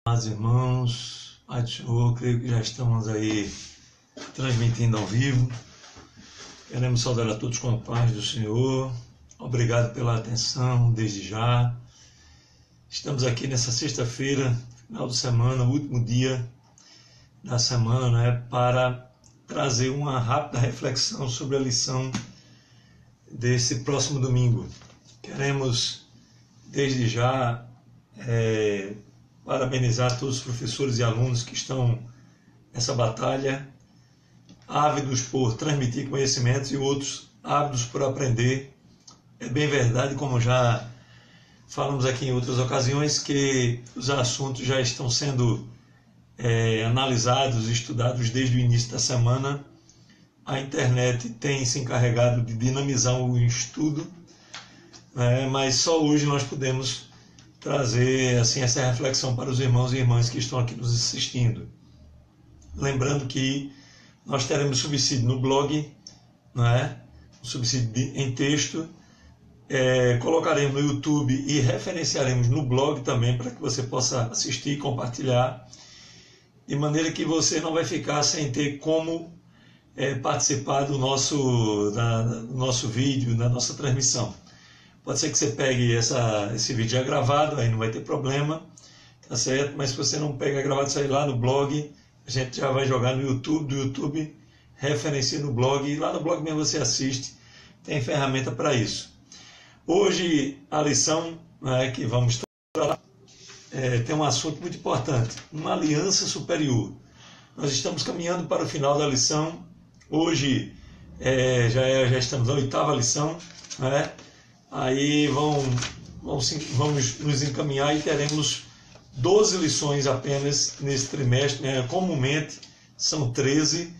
Amados irmãos, Pai do Senhor, creio que já estamos aí transmitindo ao vivo. Queremos saudar a todos com a paz do Senhor. Obrigado pela atenção desde já. Estamos aqui nessa sexta-feira, final de semana, o último dia da semana, para trazer uma rápida reflexão sobre a lição desse próximo domingo. Queremos desde já parabenizar todos os professores e alunos que estão nessa batalha, ávidos por transmitir conhecimentos e outros ávidos por aprender. É bem verdade, como já falamos aqui em outras ocasiões, que os assuntos já estão sendo analisados e estudados desde o início da semana. A internet tem se encarregado de dinamizar o estudo, mas só hoje nós podemos trazer assim, essa reflexão para os irmãos e irmãs que estão aqui nos assistindo. Lembrando que nós teremos subsídio no blog, subsídio em texto, colocaremos no YouTube e referenciaremos no blog também para que você possa assistir e compartilhar, de maneira que você não vai ficar sem ter como participar do nosso vídeo, da nossa transmissão. Pode ser que você pegue esse vídeo já gravado, aí não vai ter problema, tá certo? Mas se você não pega gravado, sai lá no blog, a gente já vai jogar no YouTube, do YouTube referencia no blog, e lá no blog mesmo você assiste, tem ferramenta para isso. Hoje a lição que vamos tratar tem um assunto muito importante, uma aliança superior. Nós estamos caminhando para o final da lição, hoje já estamos na 8ª lição, Aí vamos nos encaminhar e teremos 12 lições apenas nesse trimestre. Comumente são 13,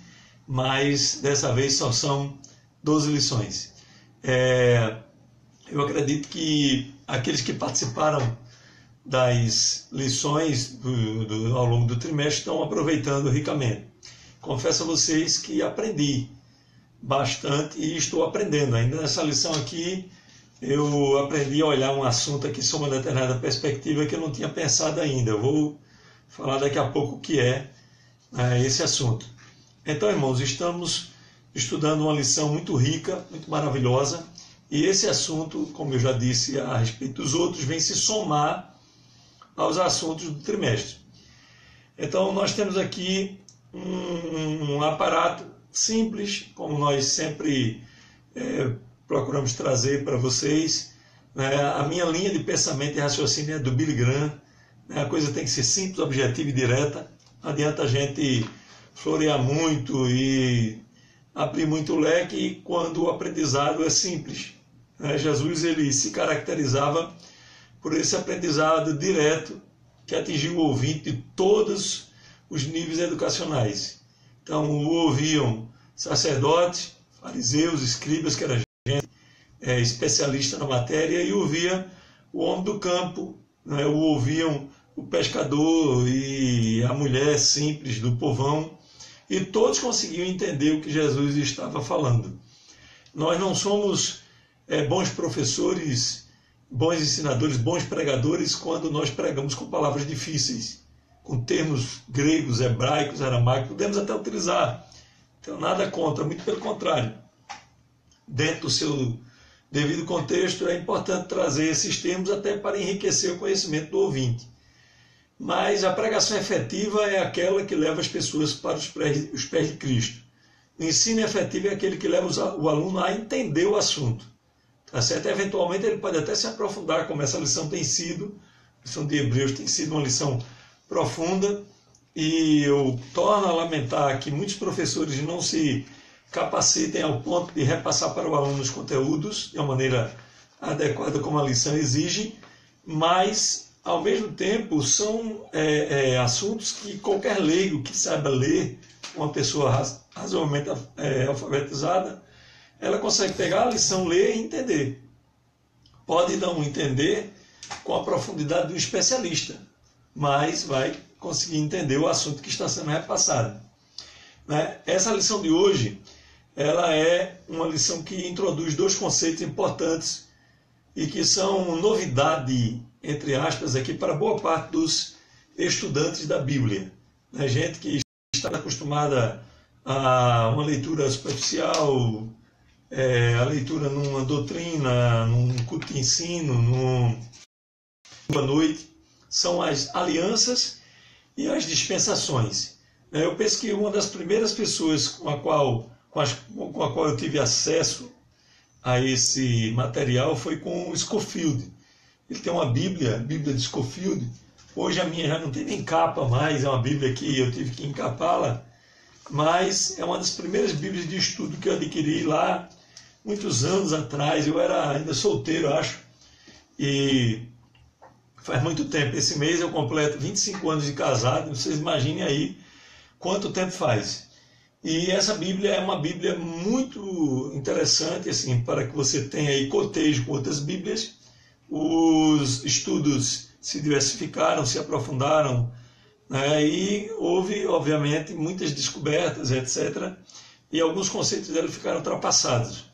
mas dessa vez só são 12 lições. Eu acredito que aqueles que participaram das lições ao longo do trimestre estão aproveitando ricamente. Confesso a vocês que aprendi bastante e estou aprendendo. Ainda nessa lição aqui, eu aprendi a olhar um assunto aqui sob uma determinada perspectiva que eu não tinha pensado ainda. Eu vou falar daqui a pouco o que é esse assunto. Então, irmãos, estamos estudando uma lição muito rica, muito maravilhosa, e esse assunto, como eu já disse a respeito dos outros, vem se somar aos assuntos do trimestre. Então, nós temos aqui um aparato simples, como nós sempre procuramos trazer para vocês. A minha linha de pensamento e raciocínio é do Billy Graham. A coisa tem que ser simples, objetiva e direta. Não adianta a gente florear muito e abrir muito o leque quando o aprendizado é simples. Jesus ele se caracterizava por esse aprendizado direto que atingiu o ouvinte de todos os níveis educacionais. Então, o ouviam sacerdotes, fariseus, escribas, que era especialista na matéria, e ouvia o homem do campo, o ouviam o pescador e a mulher simples do povão, e todos conseguiam entender o que Jesus estava falando. Nós não somos bons professores, bons ensinadores, bons pregadores quando nós pregamos com palavras difíceis, com termos gregos, hebraicos, aramaicos, podemos até utilizar. Então, nada contra, muito pelo contrário. Dentro do seu devido contexto, é importante trazer esses termos até para enriquecer o conhecimento do ouvinte. Mas a pregação efetiva é aquela que leva as pessoas para os pés de Cristo. O ensino efetivo é aquele que leva o aluno a entender o assunto. Tá certo? Eventualmente ele pode até se aprofundar, como essa lição tem sido, a lição de Hebreus tem sido uma lição profunda, e eu torno a lamentar que muitos professores não se capacitem ao ponto de repassar para o aluno os conteúdos de uma maneira adequada como a lição exige, mas, ao mesmo tempo, são assuntos que qualquer leigo que saiba ler, uma pessoa razoavelmente alfabetizada, ela consegue pegar a lição, ler e entender. Pode não entender com a profundidade do especialista, mas vai conseguir entender o assunto que está sendo repassado. Essa lição de hoje, ela é uma lição que introduz 2 conceitos importantes e que são novidade, entre aspas, aqui para boa parte dos estudantes da Bíblia, né? Gente que está acostumada a uma leitura superficial, a leitura numa doutrina, num culto de ensino, numa noite, são as alianças e as dispensações. Eu penso que uma das primeiras pessoas com a qual eu tive acesso a esse material foi com o Scofield. Ele tem uma Bíblia, a Bíblia de Scofield. Hoje a minha já não tem nem capa mais, é uma Bíblia que eu tive que encapá-la, mas é uma das primeiras Bíblias de estudo que eu adquiri lá, muitos anos atrás. Eu era ainda solteiro, acho, e faz muito tempo. Esse mês eu completo 25 anos de casado, vocês imaginem aí quanto tempo faz. E essa Bíblia é uma Bíblia muito interessante, assim, para que você tenha aí cotejo com outras Bíblias. Os estudos se diversificaram, se aprofundaram, né? E houve, obviamente, muitas descobertas, etc. E alguns conceitos dela ficaram ultrapassados.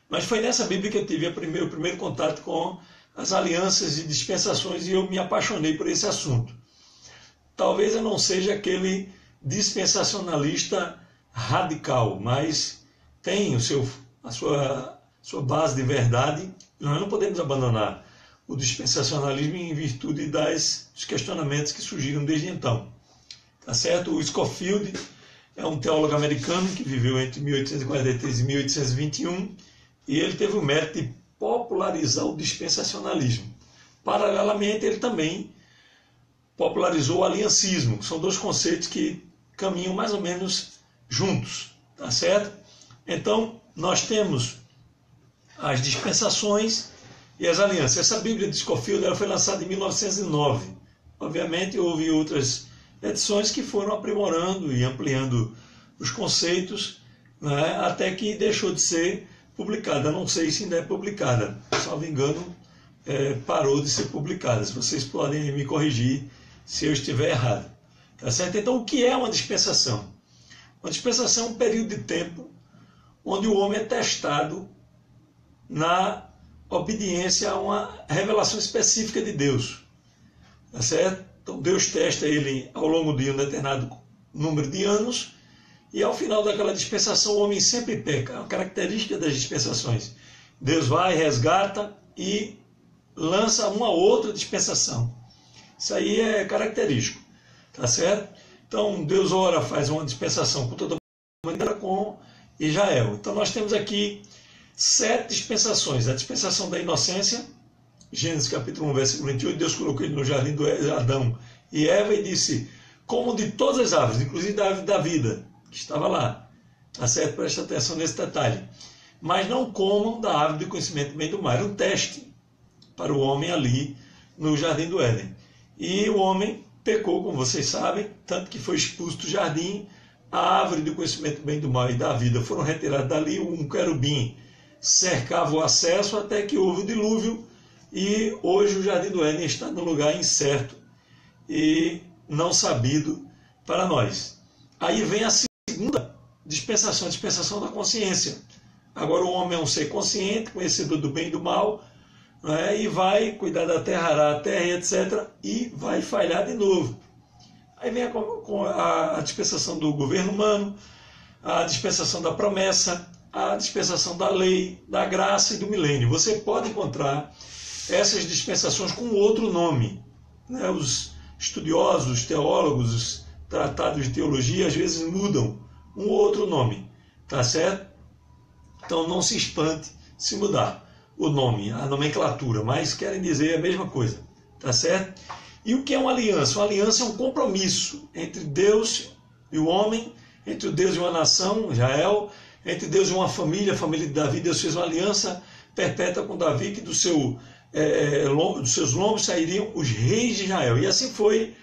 Mas foi nessa Bíblia que eu tive o primeiro contato com as alianças e dispensações, e eu me apaixonei por esse assunto. Talvez eu não seja aquele dispensacionalista radical, mas tem a sua base de verdade. Nós não podemos abandonar o dispensacionalismo em virtude dos questionamentos que surgiram desde então. Tá certo? O Scofield é um teólogo americano que viveu entre 1843 e 1821, e ele teve o mérito de popularizar o dispensacionalismo. Paralelamente, ele também popularizou o aliancismo. São dois conceitos que caminham mais ou menos juntos, tá certo? Então, nós temos as dispensações e as alianças. Essa Bíblia de Scofield ela foi lançada em 1909. Obviamente, houve outras edições que foram aprimorando e ampliando os conceitos, né, até que deixou de ser publicada. Não sei se ainda é publicada, salvo engano, parou de ser publicada. Se vocês podem me corrigir se eu estiver errado. Tá certo? Então, o que é uma dispensação? Uma dispensação é um período de tempo onde o homem é testado na obediência a uma revelação específica de Deus. Tá certo? Então, Deus testa ele ao longo de um determinado número de anos, e ao final daquela dispensação o homem sempre peca. É uma característica das dispensações. Deus vai, resgata e lança uma outra dispensação. Isso aí é característico. Tá certo? Então, Deus ora, faz uma dispensação com toda maneira com Israel. Então, nós temos aqui 7 dispensações. A dispensação da inocência, Gênesis capítulo 1, versículo 28, Deus colocou ele no jardim do Adão e Eva e disse: comam de todas as árvores, inclusive da árvore da vida, que estava lá. Tá certo? Presta atenção nesse detalhe. Mas não comam da árvore do conhecimento do bem e do mal. Era um teste para o homem ali no jardim do Éden. E o homem pecou, como vocês sabem, tanto que foi expulso do jardim. A árvore do conhecimento do bem e do mal e da vida foram retiradas dali. Um querubim cercava o acesso até que houve o dilúvio, e hoje o jardim do Éden está no lugar incerto e não sabido para nós. Aí vem a segunda dispensação, a dispensação da consciência. Agora o homem é um ser consciente, conhecedor do bem e do mal, né, e vai cuidar da terra, arar a terra, etc., e vai falhar de novo. Aí vem a dispensação do governo humano, a dispensação da promessa, a dispensação da lei, da graça e do milênio. Você pode encontrar essas dispensações com outro nome, né? Os estudiosos, os teólogos, os tratados de teologia às vezes mudam um ou outro nome, tá certo? Então não se espante se mudar o nome, a nomenclatura, mas querem dizer a mesma coisa, tá certo? E o que é uma aliança? Uma aliança é um compromisso entre Deus e o homem, entre Deus e uma nação, Israel, entre Deus e uma família, a família de Davi. Deus fez uma aliança perpétua com Davi, que dos seus lombos sairiam os reis de Israel. E assim foi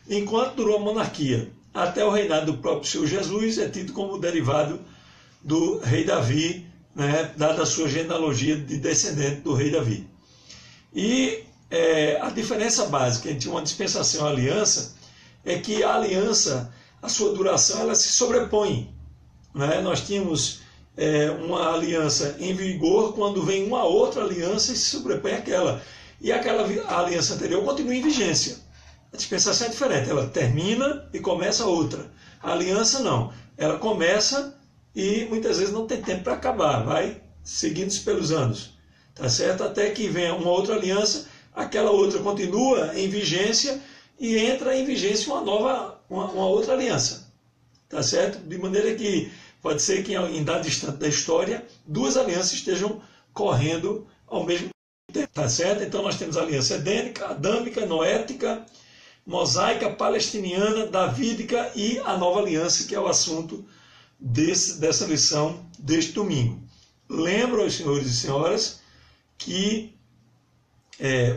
enquanto durou a monarquia. Até o reinado do próprio Senhor Jesus é tido como derivado do rei Davi, né, dada a sua genealogia de descendente do rei Davi. E a diferença básica entre uma dispensação e uma aliança é que a aliança, a sua duração, ela se sobrepõe. Né? Nós tínhamos uma aliança em vigor quando vem uma outra aliança e se sobrepõe àquela. E aquela aliança anterior continua em vigência. A dispensação é diferente, ela termina e começa outra. A aliança não, ela começa e muitas vezes não tem tempo para acabar, vai seguindo-se pelos anos, tá certo? Até que venha uma outra aliança, aquela outra continua em vigência e entra em vigência uma outra aliança, tá certo? De maneira que pode ser que em dado instante da história, duas alianças estejam correndo ao mesmo tempo, tá certo? Então nós temos a aliança edênica, adâmica, noética, mosaica, palestiniana, davídica e a nova aliança, que é o assunto dessa lição deste domingo. Lembro aos senhores e senhoras que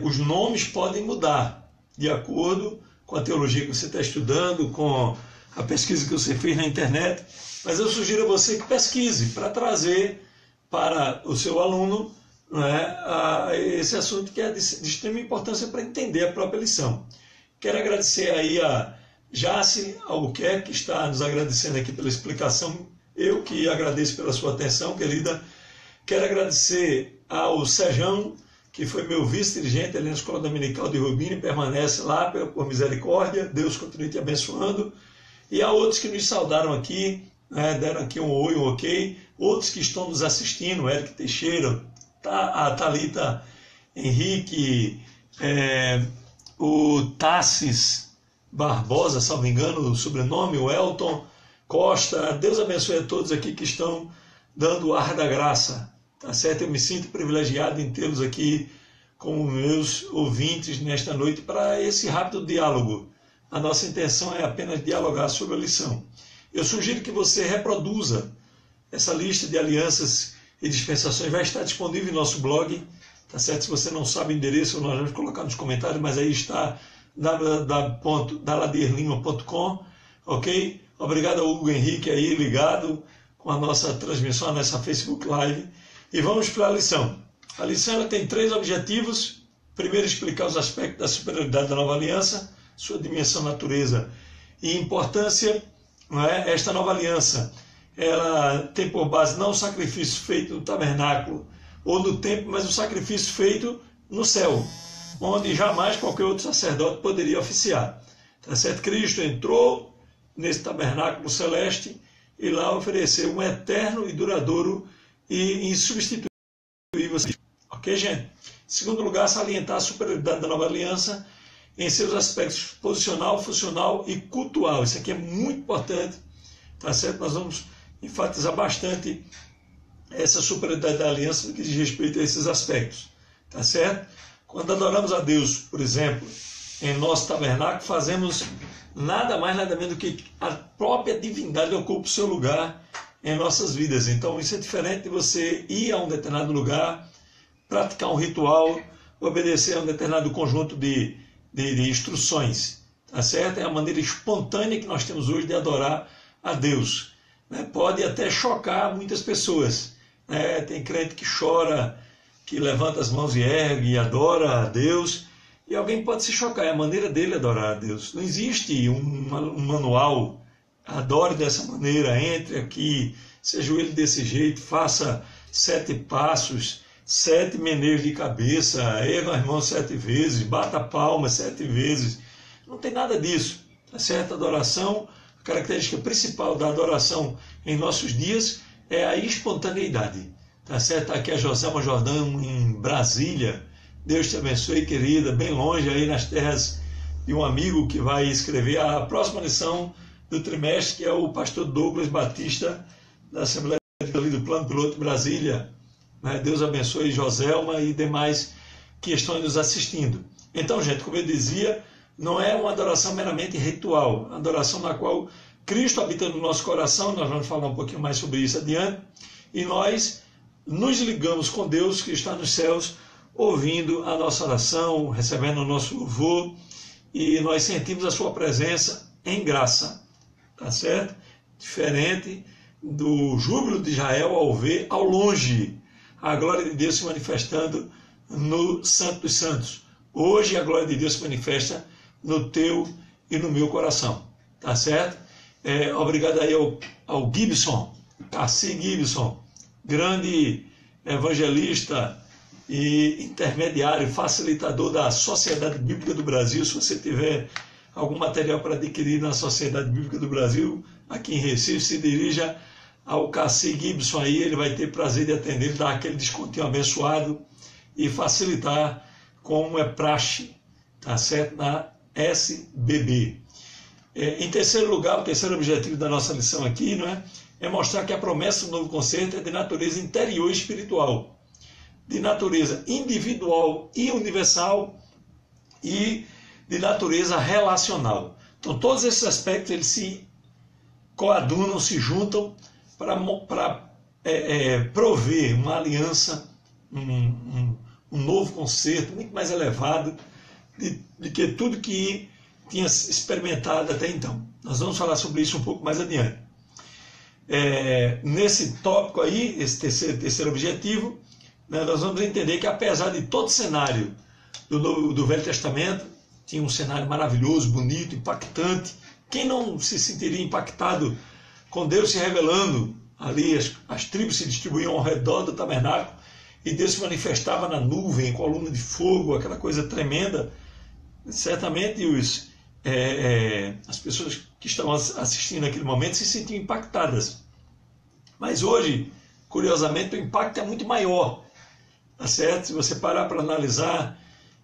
os nomes podem mudar de acordo com a teologia que você está estudando, com a pesquisa que você fez na internet, mas eu sugiro a você que pesquise para trazer para o seu aluno, não é, esse assunto que é de extrema importância para entender a própria lição. Quero agradecer aí a Jace Albuquerque, que está nos agradecendo aqui pela explicação. Eu que agradeço pela sua atenção, querida. Quero agradecer ao Sejão, que foi meu vice-dirigente ali na Escola Dominical de Rubini, permanece lá por misericórdia. Deus continue te abençoando. E a outros que nos saudaram aqui, né, deram aqui um oi, um ok. Outros que estão nos assistindo, Eric Teixeira, a Thalita Henrique, o Tassis Barbosa, salvo engano, o sobrenome, o Elton Costa. Deus abençoe a todos aqui que estão dando o ar da graça, tá certo? Eu me sinto privilegiado em tê-los aqui como meus ouvintes nesta noite para esse rápido diálogo. A nossa intenção é apenas dialogar sobre a lição. Eu sugiro que você reproduza essa lista de alianças e dispensações, vai estar disponível em nosso blog, tá certo? Se você não sabe o endereço, nós vamos colocar nos comentários, mas aí está www.daladierlima.com, ok? Obrigado ao Hugo Henrique aí ligado com a nossa transmissão nessa Facebook Live. E vamos para a lição. A lição ela tem 3 objetivos. Primeiro, explicar os aspectos da superioridade da nova aliança, sua dimensão, natureza e importância. Não é? Esta nova aliança ela tem por base não o sacrifício feito no tabernáculo ou no templo, mas o sacrifício feito no céu, onde jamais qualquer outro sacerdote poderia oficiar. Tá certo? Cristo entrou nesse tabernáculo celeste e lá ofereceu um eterno e duradouro e insubstituível. Ok, gente? Em segundo lugar, salientar a superioridade da nova aliança em seus aspectos posicional, funcional e cultual. Isso aqui é muito importante, tá certo? Nós vamos enfatizar bastante essa superioridade da aliança no que diz respeito a esses aspectos, tá certo? Quando adoramos a Deus, por exemplo, em nosso tabernáculo, fazemos nada mais, nada menos do que a própria divindade ocupa o seu lugar em nossas vidas. Então, isso é diferente de você ir a um determinado lugar, praticar um ritual, obedecer a um determinado conjunto de instruções, tá certo? É a maneira espontânea que nós temos hoje de adorar a Deus. Pode até chocar muitas pessoas. Tem crente que chora, que levanta as mãos e ergue e adora a Deus, e alguém pode se chocar, é a maneira dele adorar a Deus. Não existe um manual, adore dessa maneira, entre aqui, se ajoelhe desse jeito, faça 7 passos, 7 meneios de cabeça, erga as mãos 7 vezes, bata a palma 7 vezes. Não tem nada disso, tá certo? Adoração, a característica principal da adoração em nossos dias é a espontaneidade, tá certo? Aqui é a Joselma Jordão, em Brasília. Deus te abençoe, querida, bem longe aí nas terras de um amigo que vai escrever a próxima lição do trimestre, que é o pastor Douglas Batista, da Assembleia do Plano Piloto de Brasília. Deus abençoe Joselma e demais que estão nos assistindo. Então, gente, como eu dizia, não é uma adoração meramente ritual, uma adoração na qual Cristo habita no nosso coração. Nós vamos falar um pouquinho mais sobre isso adiante, e nós nos ligamos com Deus que está nos céus, ouvindo a nossa oração, recebendo o nosso louvor, e nós sentimos a sua presença em graça, tá certo? Diferente do júbilo de Israel ao ver ao longe a glória de Deus se manifestando no Santo dos Santos. Hoje a glória de Deus se manifesta no teu e no meu coração, tá certo? Obrigado aí ao Gibson, Cassi Gibson, grande evangelista e intermediário, facilitador da Sociedade Bíblica do Brasil. Se você tiver algum material para adquirir na Sociedade Bíblica do Brasil, aqui em Recife, se dirija ao Cassi Gibson aí, ele vai ter prazer de atender, dar aquele descontinho abençoado e facilitar como é praxe, tá certo? Na SBB. Em terceiro lugar, o terceiro objetivo da nossa lição aqui, não é? É mostrar que a promessa do novo concerto é de natureza interior e espiritual, de natureza individual e universal e de natureza relacional. Então, todos esses aspectos eles se coadunam, se juntam para prover uma aliança, um novo concerto muito mais elevado de que tudo que tinha experimentado até então. Nós vamos falar sobre isso um pouco mais adiante. Nesse tópico aí, esse terceiro objetivo, né, nós vamos entender que apesar de todo o cenário do Velho Testamento, tinha um cenário maravilhoso, bonito, impactante. Quem não se sentiria impactado com Deus se revelando? Ali as tribos se distribuíam ao redor do tabernáculo e Deus se manifestava na nuvem, em coluna de fogo, aquela coisa tremenda. Certamente as pessoas que estavam assistindo naquele momento se sentiam impactadas. Mas hoje, curiosamente, o impacto é muito maior. Tá certo? Se você parar para analisar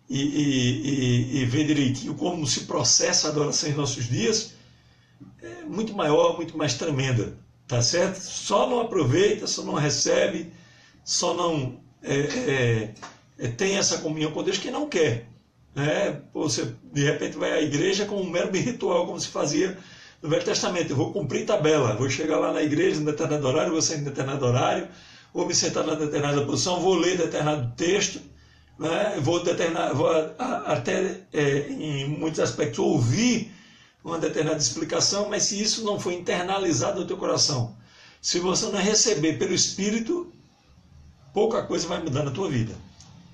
e ver direitinho como se processa a adoração em nossos dias, é muito maior, muito mais tremenda. Tá certo? Só não aproveita, só não recebe, só não tem essa comunhão com Deus que não quer. Você de repente vai à igreja como um mero ritual, como se fazia no Velho Testamento. Eu vou cumprir tabela, vou chegar lá na igreja em determinado horário, vou sair em determinado horário, vou me sentar na determinada posição, vou ler determinado texto, né? Vou até em muitos aspectos ouvir uma determinada explicação, mas se isso não for internalizado no teu coração, se você não receber pelo Espírito, pouca coisa vai mudar na tua vida.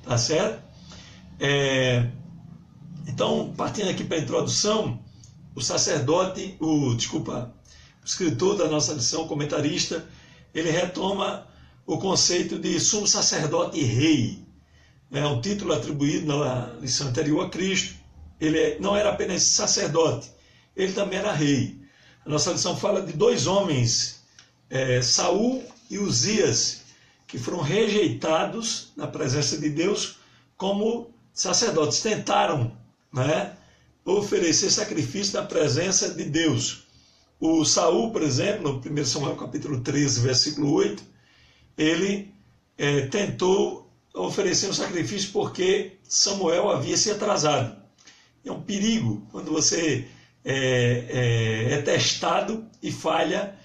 Tá certo? Então, partindo aqui para a introdução, o escritor da nossa lição, o comentarista, ele retoma o conceito de sumo sacerdote e rei. É um título atribuído na lição anterior a Cristo. Ele não era apenas sacerdote, ele também era rei. A nossa lição fala de dois homens, Saul e Uzias, que foram rejeitados na presença de Deus como sacerdotes. Tentaram, oferecer sacrifício na presença de Deus. O Saul, por exemplo, no 1 Samuel capítulo 13, versículo 8, ele tentou oferecer um sacrifício porque Samuel havia se atrasado. É um perigo quando você é testado e falha,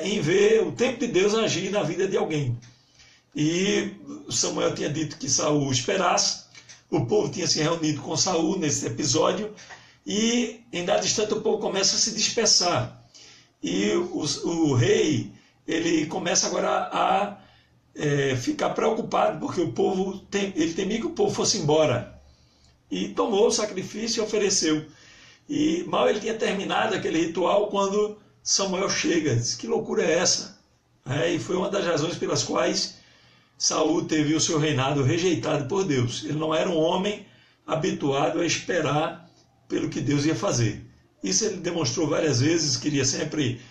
em ver o tempo de Deus agir na vida de alguém. E Samuel tinha dito que Saul esperasse. O povo tinha se reunido com Saul nesse episódio e, em dado instante, o povo começa a se dispersar. E o rei, ele começa agora a ficar preocupado, porque ele temia que o povo fosse embora. E tomou o sacrifício e ofereceu. E mal ele tinha terminado aquele ritual quando Samuel chega. Diz, que loucura é essa? E foi uma das razões pelas quais Saul teve o seu reinado rejeitado por Deus. Ele não era um homem habituado a esperar pelo que Deus ia fazer. Isso ele demonstrou várias vezes, queria sempre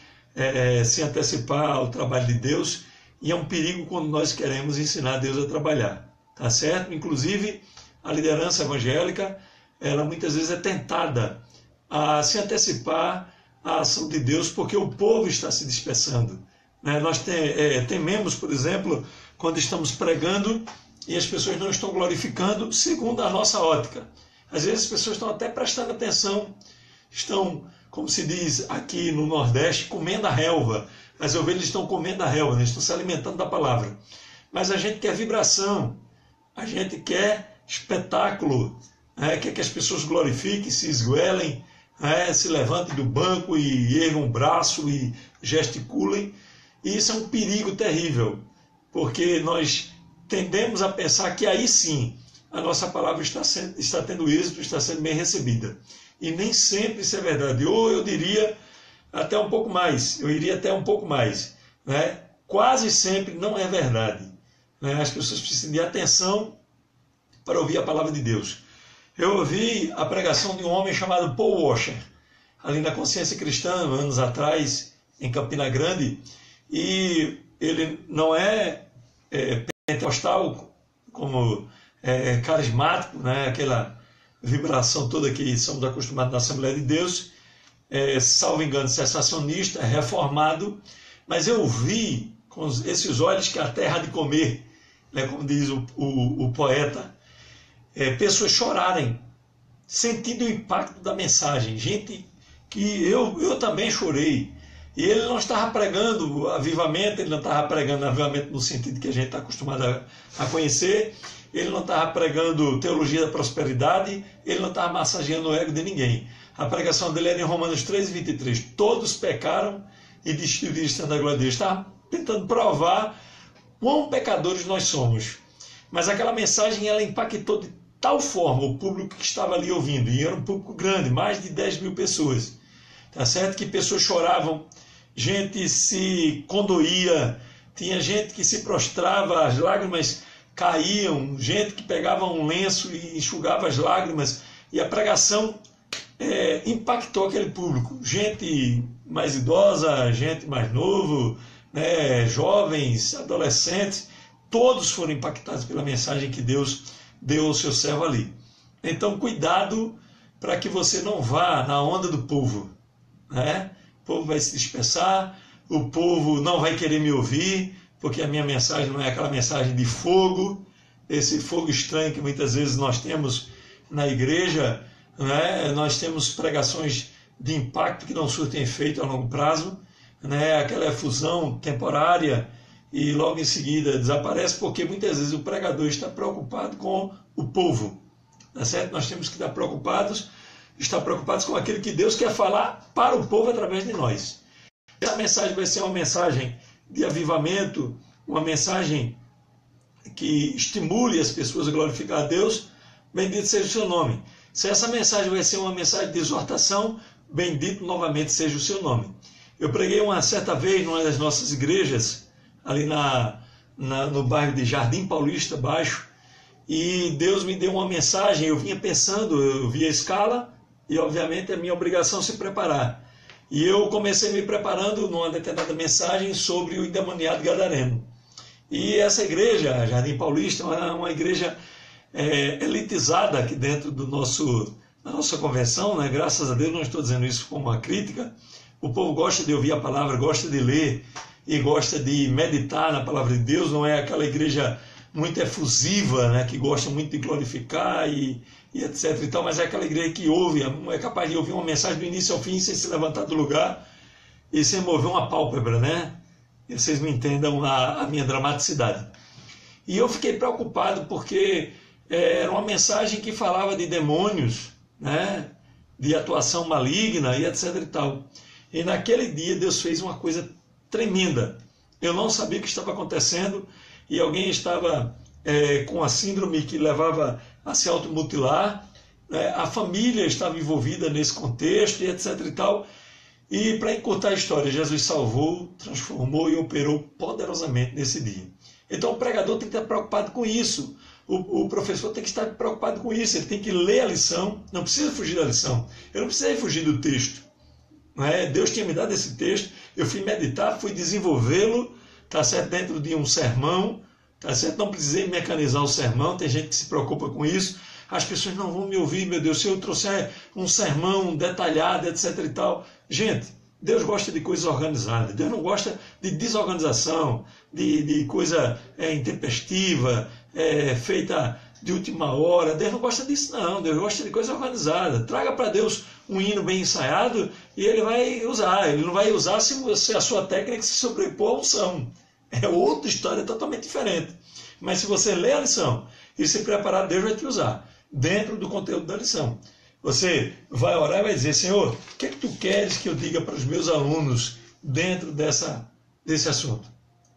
se antecipar ao trabalho de Deus, e é um perigo quando nós queremos ensinar Deus a trabalhar. Tá certo? Inclusive, a liderança evangélica, ela muitas vezes é tentada a se antecipar à ação de Deus, porque o povo está se dispersando. Nós tememos, por exemplo, quando estamos pregando e as pessoas não estão glorificando segundo a nossa ótica. Às vezes as pessoas estão até prestando atenção, estão, como se diz aqui no Nordeste, comendo a relva. As ovelhas estão comendo a relva, estão se alimentando da palavra. Mas a gente quer vibração, a gente quer espetáculo, quer que as pessoas glorifiquem, se esguelem, se levantem do banco e ergam o braço e gesticulem. E isso é um perigo terrível, porque nós tendemos a pensar que aí sim a nossa palavra está tendo êxito, está sendo bem recebida. E nem sempre isso é verdade. Ou eu diria até um pouco mais, eu iria até um pouco mais. Quase sempre não é verdade. As pessoas precisam de atenção para ouvir a palavra de Deus. Eu ouvi a pregação de um homem chamado Paul Washer, ali na Consciência Cristã, anos atrás, em Campina Grande, e ele não é pentecostal, como carismático, né? Aquela vibração toda que somos acostumados na Assembleia de Deus, salvo engano, sensacionista, reformado, mas eu vi com esses olhos que a terra há de comer, né? Como diz o poeta, pessoas chorarem, sentindo o impacto da mensagem, gente que eu também chorei. E ele não estava pregando avivamento, ele não estava pregando avivamento no sentido que a gente está acostumado a conhecer, ele não estava pregando teologia da prosperidade, ele não estava massageando o ego de ninguém. A pregação dele era em Romanos 3:23. Todos pecaram e destituíram da glória de Deus. Estava tentando provar quão pecadores nós somos. Mas aquela mensagem ela impactou de tal forma o público que estava ali ouvindo, e era um público grande, mais de 10 mil pessoas. Tá certo? Que pessoas choravam, gente se condoía, tinha gente que se prostrava, as lágrimas caíam, gente que pegava um lenço e enxugava as lágrimas, e a pregação impactou aquele público. Gente mais idosa, gente mais novo, né, jovens, adolescentes, todos foram impactados pela mensagem que Deus deu ao seu servo ali. Então, cuidado para que você não vá na onda do povo, né? O povo vai se dispersar, o povo não vai querer me ouvir, porque a minha mensagem não é aquela mensagem de fogo, esse fogo estranho que muitas vezes nós temos na igreja, né? Nós temos pregações de impacto que não surtem efeito a longo prazo, né? Aquela efusão temporária e logo em seguida desaparece, porque muitas vezes o pregador está preocupado com o povo, tá certo? Nós temos que estar preocupados com aquilo que Deus quer falar para o povo através de nós. Essa mensagem vai ser uma mensagem de avivamento, uma mensagem que estimule as pessoas a glorificar a Deus, bendito seja o seu nome. Se essa mensagem vai ser uma mensagem de exortação, bendito novamente seja o seu nome. Eu preguei uma certa vez numa das nossas igrejas, ali no bairro de Jardim Paulista Baixo, e Deus me deu uma mensagem. Eu vinha pensando, eu vi a escala, e obviamente é minha obrigação se preparar. E eu comecei me preparando numa determinada mensagem sobre o endemoniado gadareno. E essa igreja, Jardim Paulista, é uma igreja elitizada aqui dentro da nossa convenção, né? Graças a Deus, não estou dizendo isso como uma crítica. O povo gosta de ouvir a palavra, gosta de ler e gosta de meditar na palavra de Deus. Não é aquela igreja muito efusiva, né? Que gosta muito de glorificar e etc. e tal, mas é aquela igreja que ouve, é capaz de ouvir uma mensagem do início ao fim sem se levantar do lugar e sem mover uma pálpebra, né? E vocês me entendam a minha dramaticidade. E eu fiquei preocupado porque era uma mensagem que falava de demônios, né? De atuação maligna e etc. e tal. E naquele dia Deus fez uma coisa tremenda. Eu não sabia o que estava acontecendo e alguém estava com a síndrome que levava a se automutilar, né? A família estava envolvida nesse contexto e etc. e tal. E para encurtar a história, Jesus salvou, transformou e operou poderosamente nesse dia. Então o pregador tem que estar preocupado com isso. O professor tem que estar preocupado com isso. Ele tem que ler a lição, não precisa fugir da lição. Eu não precisei fugir do texto. Não é? Deus tinha me dado esse texto, eu fui meditar, fui desenvolvê-lo, tá certo? Dentro de um sermão, tá certo? Não precisei mecanizar o sermão, tem gente que se preocupa com isso. As pessoas não vão me ouvir, meu Deus, se eu trouxer um sermão detalhado, etc. e tal. Gente, Deus gosta de coisas organizadas, Deus não gosta de desorganização, de coisa intempestiva, feita de última hora. Deus não gosta disso, não. Deus gosta de coisa organizada. Traga para Deus um hino bem ensaiado e Ele vai usar. Ele não vai usar se a sua técnica se sobrepor à unção. É outra história totalmente diferente. Mas se você ler a lição e se preparar, Deus vai te usar dentro do conteúdo da lição. Você vai orar e vai dizer: Senhor, o que é que tu queres que eu diga para os meus alunos dentro desse assunto?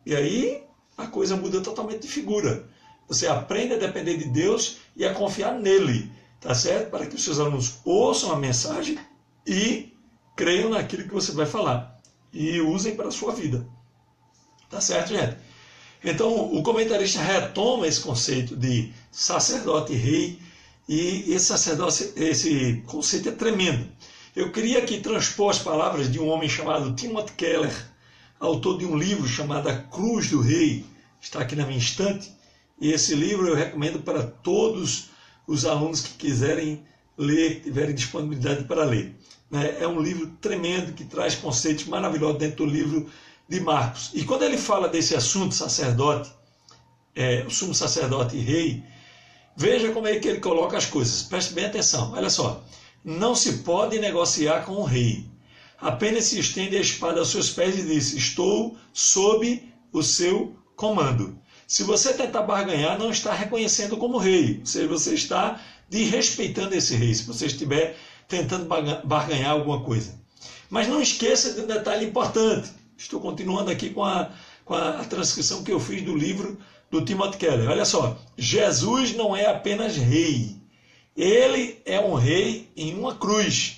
E aí a coisa muda totalmente de figura. Você aprende a depender de Deus e a confiar nele, tá certo? Para que os seus alunos ouçam a mensagem e creiam naquilo que você vai falar e usem para a sua vida. Tá certo, gente? Então, o comentarista retoma esse conceito de sacerdote e rei E esse sacerdócio, esse conceito é tremendo. Eu queria aqui transpor as palavras de um homem chamado Timothy Keller, autor de um livro chamado A Cruz do Rei, está aqui na minha estante, e esse livro eu recomendo para todos os alunos que quiserem ler, tiverem disponibilidade para ler. É um livro tremendo que traz conceitos maravilhosos dentro do livro de Marcos. E quando ele fala desse assunto, sacerdote, o sumo sacerdote e rei, veja como é que ele coloca as coisas. Preste bem atenção, olha só. Não se pode negociar com o rei. Apenas se estende a espada aos seus pés e diz: estou sob o seu comando. Se você tentar barganhar, não está reconhecendo como rei. Ou seja, você está desrespeitando esse rei, se você estiver tentando barganhar alguma coisa. Mas não esqueça de um detalhe importante. Estou continuando aqui com a transcrição que eu fiz do livro do Timothy Keller. Olha só, Jesus não é apenas rei. Ele é um rei em uma cruz.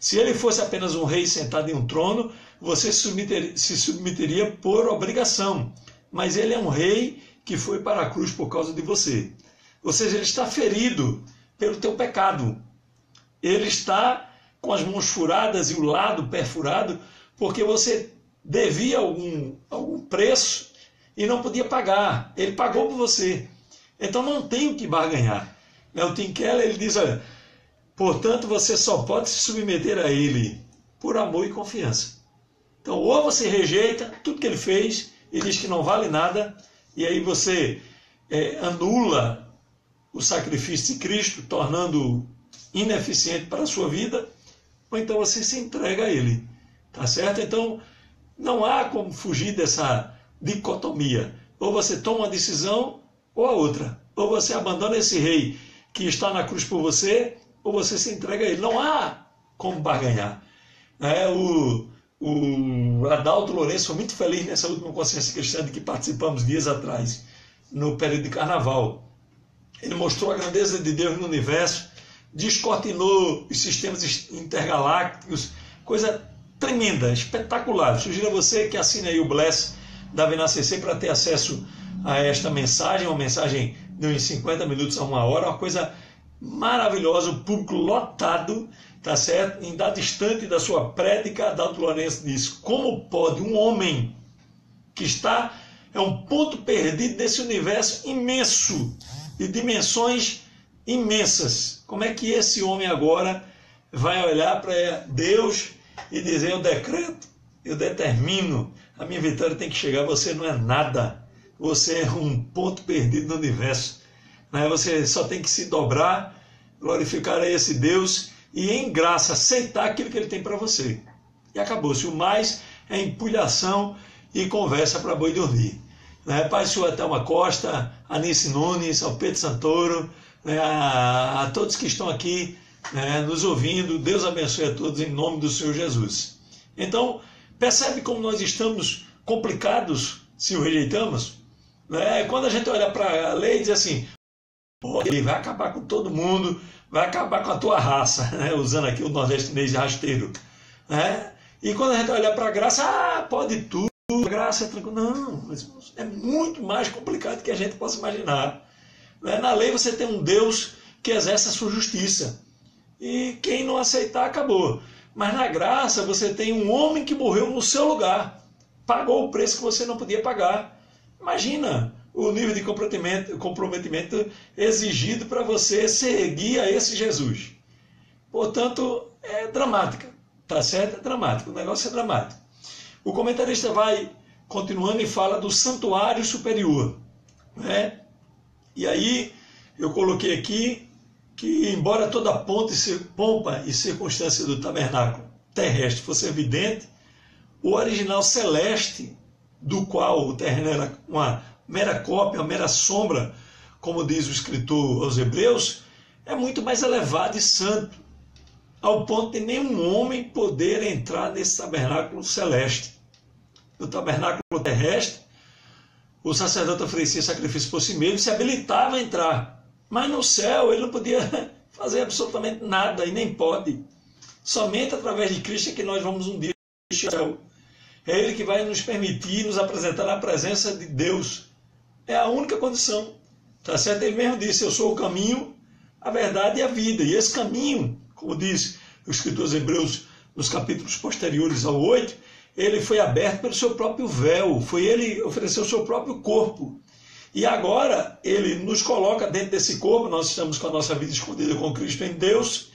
Se ele fosse apenas um rei sentado em um trono, você se submeteria por obrigação. Mas ele é um rei que foi para a cruz por causa de você. Ou seja, ele está ferido pelo teu pecado. Ele está com as mãos furadas e o lado perfurado porque você devia algum preço e não podia pagar. Ele pagou por você. Então não tem o que barganhar. O Tim Keller ele diz, olha, portanto você só pode se submeter a ele por amor e confiança. Então ou você rejeita tudo que ele fez e diz que não vale nada, e aí você anula o sacrifício de Cristo, tornando-o ineficiente para a sua vida, ou então você se entrega a ele. Tá certo? Então não há como fugir dessa dicotomia. Ou você toma uma decisão ou a outra. Ou você abandona esse rei que está na cruz por você, ou você se entrega a ele. Não há como barganhar. O Adalto Lourenço foi muito feliz nessa última consciência cristã de que participamos dias atrás, no período de carnaval. Ele mostrou a grandeza de Deus no universo, descortinou os sistemas intergalácticos, coisa tremenda, espetacular. Eu sugiro a você que assine aí o Bless da VNACC para ter acesso a esta mensagem, uma mensagem de uns 50 minutos a 1 hora, uma coisa maravilhosa, o público lotado, tá certo? Em dado instante da sua prédica, Adalto Lourenço diz: como pode um homem que é um ponto perdido desse universo imenso, de dimensões imensas, como é que esse homem agora vai olhar para Deus e dizer: eu decreto, eu determino, a minha vitória tem que chegar, você não é nada, você é um ponto perdido no universo, você só tem que se dobrar, glorificar a esse Deus e em graça aceitar aquilo que ele tem para você. E acabou-se. O mais é empulhação e conversa para boi dormir. Pai Sua Thelma Costa, Anice Nunes, ao Pedro Santoro, a todos que estão aqui nos ouvindo, Deus abençoe a todos em nome do Senhor Jesus. Então, percebe como nós estamos complicados se o rejeitamos? Quando a gente olha para a lei e diz assim: ele vai acabar com todo mundo, vai acabar com a tua raça, usando aqui o nordestinês rasteiro. E quando a gente olha para a graça, pode tudo, a graça é tranquilo. Não, é muito mais complicado do que a gente possa imaginar. Na lei você tem um Deus que exerce a sua justiça, e quem não aceitar, acabou. Mas na graça você tem um homem que morreu no seu lugar, pagou o preço que você não podia pagar. Imagina o nível de comprometimento exigido para você seguir a esse Jesus. Portanto, é dramática, tá certo? É dramático, o negócio é dramático. O comentarista vai continuando e fala do santuário superior. E aí eu coloquei aqui que, embora toda pompa e circunstância do tabernáculo terrestre fosse evidente, o original celeste, do qual o terreno era uma mera cópia, uma mera sombra, como diz o escritor aos Hebreus, é muito mais elevado e santo, ao ponto de nenhum homem poder entrar nesse tabernáculo celeste. No tabernáculo terrestre, o sacerdote oferecia sacrifício por si mesmo e se habilitava a entrar. Mas no céu ele não podia fazer absolutamente nada e nem pode. Somente através de Cristo é que nós vamos um dia ao céu. É Ele que vai nos permitir nos apresentar na presença de Deus. É a única condição. Tá certo? Ele mesmo disse: eu sou o caminho, a verdade e a vida. E esse caminho, como diz o escritor aos Hebreus nos capítulos posteriores ao 8, ele foi aberto pelo seu próprio véu, foi ele ofereceu o seu próprio corpo. E agora ele nos coloca dentro desse corpo, nós estamos com a nossa vida escondida com Cristo em Deus,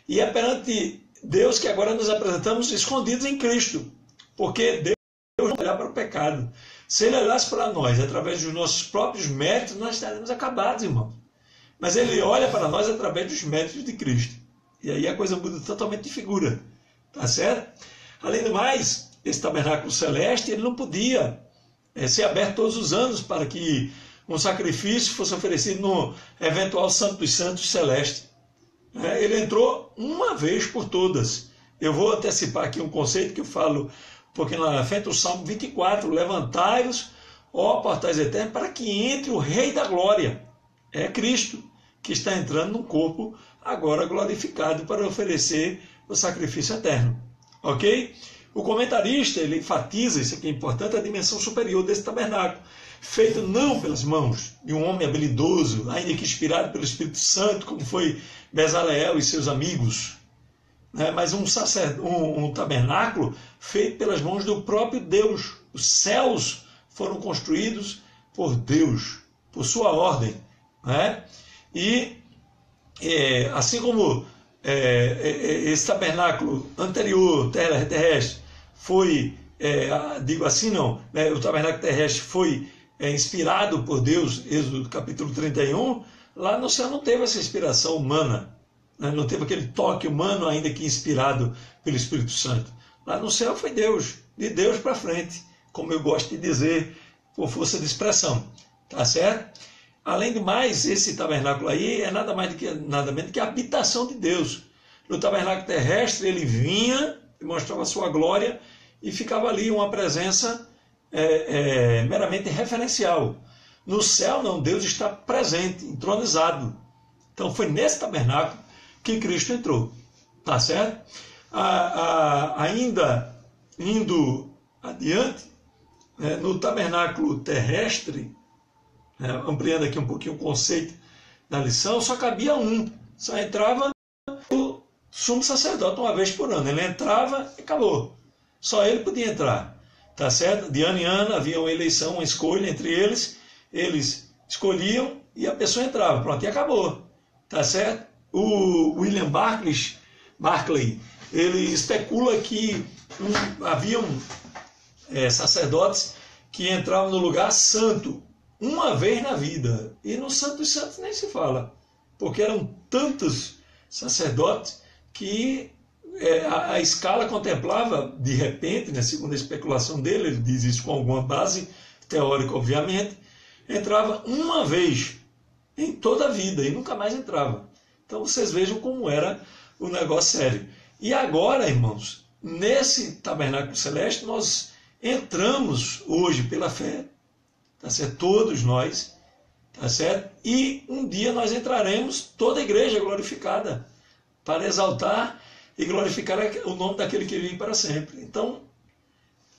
e é perante Deus que agora nos apresentamos escondidos em Cristo, porque Deus não olhar para o pecado. Se ele olhasse para nós através dos nossos próprios méritos, nós estaremos acabados, irmão. Mas ele olha para nós através dos méritos de Cristo. E aí a coisa muda totalmente de figura. Tá certo? Além do mais, esse tabernáculo celeste, ele não podia ser aberto todos os anos para que um sacrifício fosse oferecido no eventual Santo dos Santos celeste. Ele entrou uma vez por todas. Eu vou antecipar aqui um conceito que eu falo um pouquinho lá na frente, o Salmo 24, levantai-vos, ó portais eternos, para que entre o Rei da Glória. É Cristo que está entrando num corpo agora glorificado para oferecer o sacrifício eterno. Ok? O comentarista, ele enfatiza, isso aqui é importante, a dimensão superior desse tabernáculo, feito não pelas mãos de um homem habilidoso, ainda que inspirado pelo Espírito Santo, como foi Bezaleel e seus amigos, mas um tabernáculo feito pelas mãos do próprio Deus. Os céus foram construídos por Deus, por sua ordem. E assim como esse tabernáculo anterior, terrestre, foi, digo assim não, o tabernáculo terrestre foi inspirado por Deus, Êxodo capítulo 31, lá no céu não teve essa inspiração humana, não teve aquele toque humano ainda que inspirado pelo Espírito Santo. Lá no céu foi Deus, de Deus para frente, como eu gosto de dizer, por força de expressão. Tá certo? Além do mais, esse tabernáculo aí é nada menos que a habitação de Deus. No tabernáculo terrestre, ele vinha, mostrava a sua glória e ficava ali uma presença meramente referencial. No céu, não, Deus está presente, entronizado. Então foi nesse tabernáculo que Cristo entrou. Tá certo? Ainda indo adiante, no tabernáculo terrestre, ampliando aqui um pouquinho o conceito da lição, só cabia um, só entrava o sumo sacerdote uma vez por ano. Ele entrava e acabou. Só ele podia entrar. Tá certo? De ano em ano havia uma eleição, uma escolha entre eles. Eles escolhiam e a pessoa entrava. Pronto, e acabou. Tá certo? O William Barclay, ele especula que haviam sacerdotes que entravam no lugar santo uma vez na vida. E no Santo dos Santos nem se fala, porque eram tantos sacerdotes que a escala contemplava, de repente, segundo a especulação dele, ele diz isso com alguma base teórica, obviamente, entrava uma vez em toda a vida e nunca mais entrava. Então vocês vejam como era o negócio sério. E agora, irmãos, nesse tabernáculo celeste, nós entramos hoje pela fé, tá certo? Todos nós, tá certo? E um dia nós entraremos, toda a igreja glorificada, para exaltar e glorificar o nome daquele que vive para sempre. Então,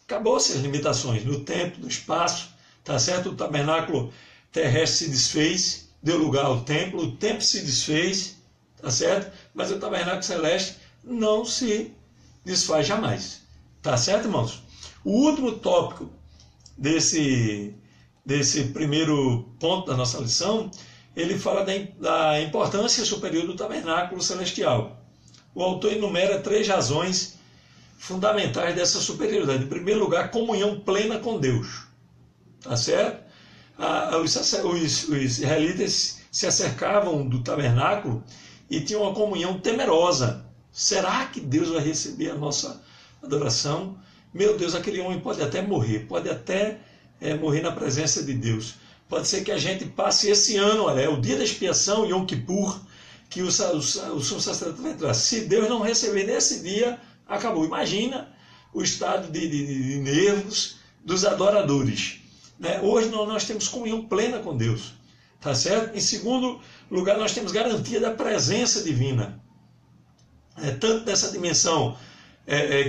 acabou-se as limitações no tempo, no espaço, tá certo? O tabernáculo terrestre se desfez, deu lugar ao templo, o templo se desfez, tá certo? Mas o tabernáculo celeste não se desfaz jamais. Tá certo, irmãos? O último tópico desse primeiro ponto da nossa lição, ele fala da importância superior do tabernáculo celestial. O autor enumera 3 razões fundamentais dessa superioridade. Em primeiro lugar, comunhão plena com Deus. Tá certo? Os israelitas se acercavam do tabernáculo e tinham uma comunhão temerosa. Será que Deus vai receber a nossa adoração? Meu Deus, aquele homem pode até morrer, pode até morrer na presença de Deus. Pode ser que a gente passe esse ano, olha, é o dia da expiação, Yom Kippur, que o sumo sacerdote vai entrar. Se Deus não receber nesse dia, acabou. Imagina o estado de nervos dos adoradores. Hoje nós temos comunhão plena com Deus. Tá certo? Em segundo lugar, nós temos garantia da presença divina. Tanto dessa dimensão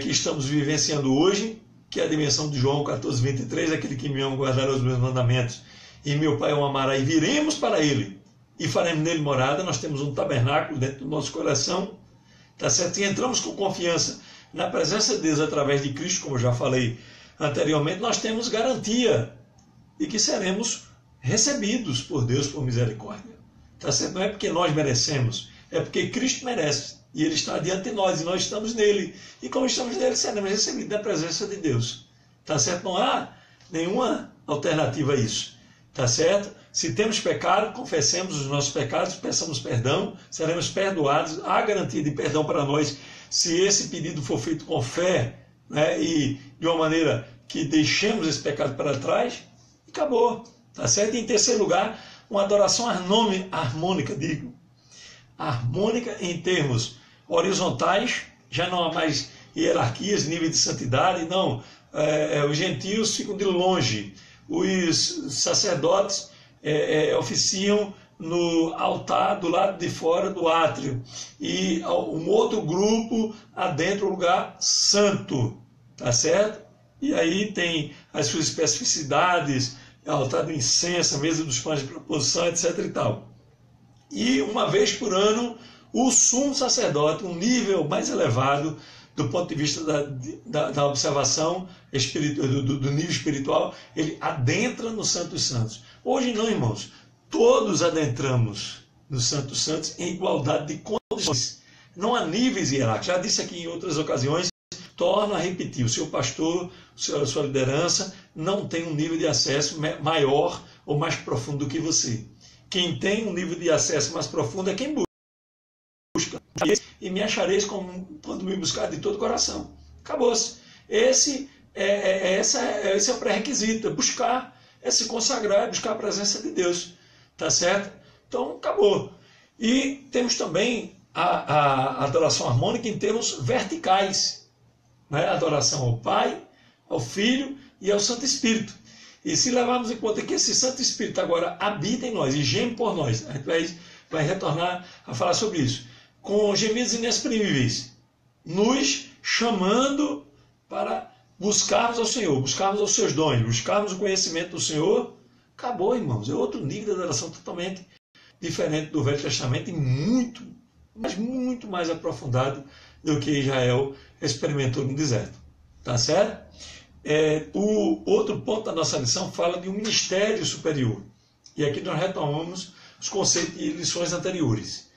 que estamos vivenciando hoje, que é a dimensão de João 14:23, aquele que me ama guardará os meus mandamentos, e meu Pai o amará, e viremos para ele. e faremos nele morada. Nós temos um tabernáculo dentro do nosso coração, tá certo? E entramos com confiança na presença de Deus através de Cristo, como eu já falei anteriormente. Nós temos garantia de que seremos recebidos por Deus por misericórdia, tá certo? Não é porque nós merecemos, é porque Cristo merece, e Ele está diante de nós, e nós estamos nele, e como estamos nele, seremos recebidos da presença de Deus, tá certo? Não há nenhuma alternativa a isso, tá certo? Se temos pecado, confessemos os nossos pecados, peçamos perdão, seremos perdoados, há garantia de perdão para nós, se esse pedido for feito com fé, né, e de uma maneira que deixemos esse pecado para trás, e acabou, tá certo? E em terceiro lugar, uma adoração harmônica, harmônica em termos horizontais, já não há mais hierarquias, nível de santidade, não, os gentios ficam de longe, os sacerdotes oficiam no altar do lado de fora do átrio, e um outro grupo adentro o lugar santo, tá certo? E aí tem as suas especificidades, altar do incenso, mesa dos pães de proposição, etc. e tal. E uma vez por ano, o sumo sacerdote, um nível mais elevado do ponto de vista da observação do nível espiritual, ele adentra no Santo dos Santos. Hoje não, irmãos, todos adentramos no Santo dos Santos em igualdade de condições. Não há níveis hierárquicos. Já disse aqui em outras ocasiões, torno a repetir, o seu pastor, a sua liderança, não tem um nível de acesso maior ou mais profundo do que você. Quem tem um nível de acesso mais profundo é quem busca. E me achareis quando me buscar de todo o coração. Acabou-se. Esse é o pré-requisito, buscar, se consagrar, buscar a presença de Deus. Tá certo? Então, acabou. E temos também a adoração harmônica em termos verticais. Né? Adoração ao Pai, ao Filho e ao Santo Espírito. E se levarmos em conta que esse Santo Espírito agora habita em nós e geme por nós, a gente vai retornar a falar sobre isso, com gemidos inexprimíveis, nos chamando para buscarmos ao Senhor, buscarmos os seus dons, buscarmos o conhecimento do Senhor. Acabou, irmãos. É outro nível de adoração totalmente diferente do Velho Testamento e muito mais aprofundado do que Israel experimentou no deserto. Tá certo? O outro ponto da nossa lição fala de um ministério superior. E aqui nós retomamos os conceitos e lições anteriores.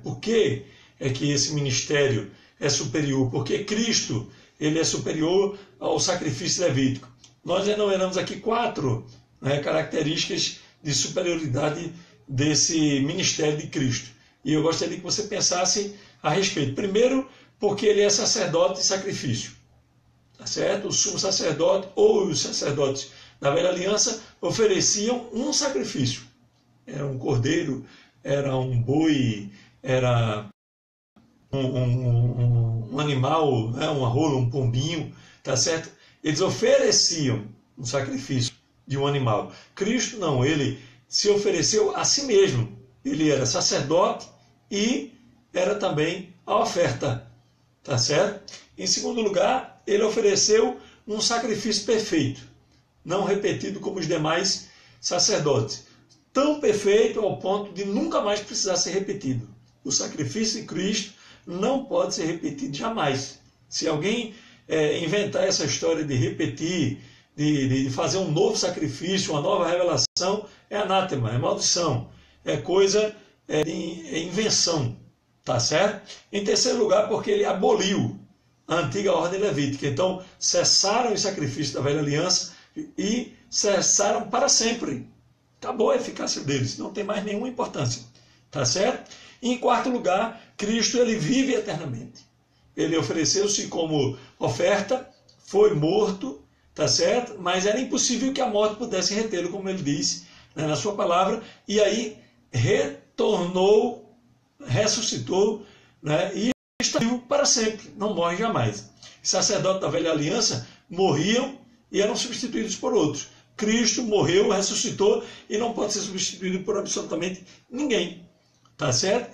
Por que é que esse ministério é superior? Porque Cristo ele é superior ao sacrifício levítico. Nós enumeramos aqui 4 características de superioridade desse ministério de Cristo. E eu gostaria que você pensasse a respeito. Primeiro, porque ele é sacerdote de sacrifício. Tá certo? O sumo sacerdote ou os sacerdotes da velha aliança ofereciam um sacrifício. Era um cordeiro, era um boi, era um animal, uma rola, um pombinho, tá certo? Eles ofereciam um sacrifício de um animal. Cristo não, ele se ofereceu a si mesmo. Ele era sacerdote e era também a oferta, tá certo? Em segundo lugar, ele ofereceu um sacrifício perfeito, não repetido como os demais sacerdotes. Tão perfeito ao ponto de nunca mais precisar ser repetido. O sacrifício de Cristo não pode ser repetido jamais. Se alguém inventar essa história de repetir, de fazer um novo sacrifício, uma nova revelação, é anátema, é maldição, é coisa de invenção, tá certo? Em terceiro lugar, porque ele aboliu a antiga ordem levítica. Então, cessaram os sacrifícios da velha aliança e cessaram para sempre. Acabou a eficácia deles, não tem mais nenhuma importância, tá certo? E em quarto lugar, Cristo ele vive eternamente. Ele ofereceu-se como oferta, foi morto, tá certo? Mas era impossível que a morte pudesse retê-lo, como ele disse na sua palavra, e aí retornou, ressuscitou, e está vivo para sempre, não morre jamais. Os sacerdotes da velha aliança morriam e eram substituídos por outros. Cristo morreu, ressuscitou e não pode ser substituído por absolutamente ninguém. Tá certo?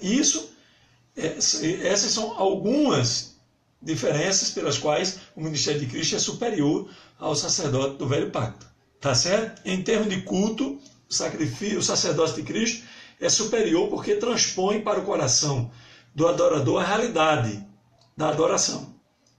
Essas são algumas diferenças pelas quais o ministério de Cristo é superior ao sacerdote do velho pacto. Tá certo? Em termos de culto, o sacerdócio de Cristo é superior porque transpõe para o coração do adorador a realidade da adoração.